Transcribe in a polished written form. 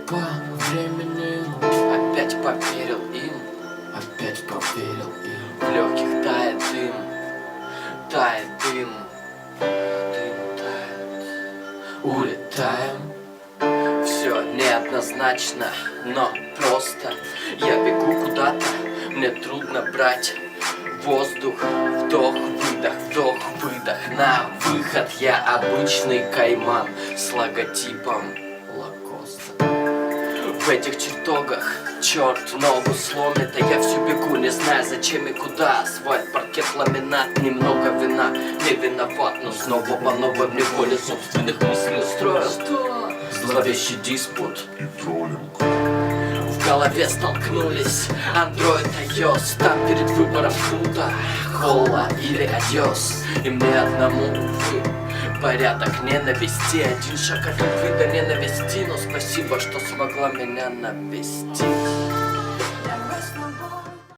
повременил, опять поверил им, в легких тает дым, дым тает, улетаем. Все неоднозначно, но просто я бегу куда-то, мне трудно брать воздух. Вдох, выдох, на выход. Я обычный кайман с логотипом Лакоста. В этих чертогах черт ногу сломит, а я все бегу, не знаю зачем и куда. Асфальт, паркет, ламинат, немного вина. Не виноват, но снова по новой в неволе собственных мыслей устроил зловещий диспут. В голове столкнулись Android и iOS. Там перед выбором круто, холла или адьос. И мне одному, увы, порядок ненависти. Один шаг от любви до ненависти. Но спасибо, что смогла меня навестить.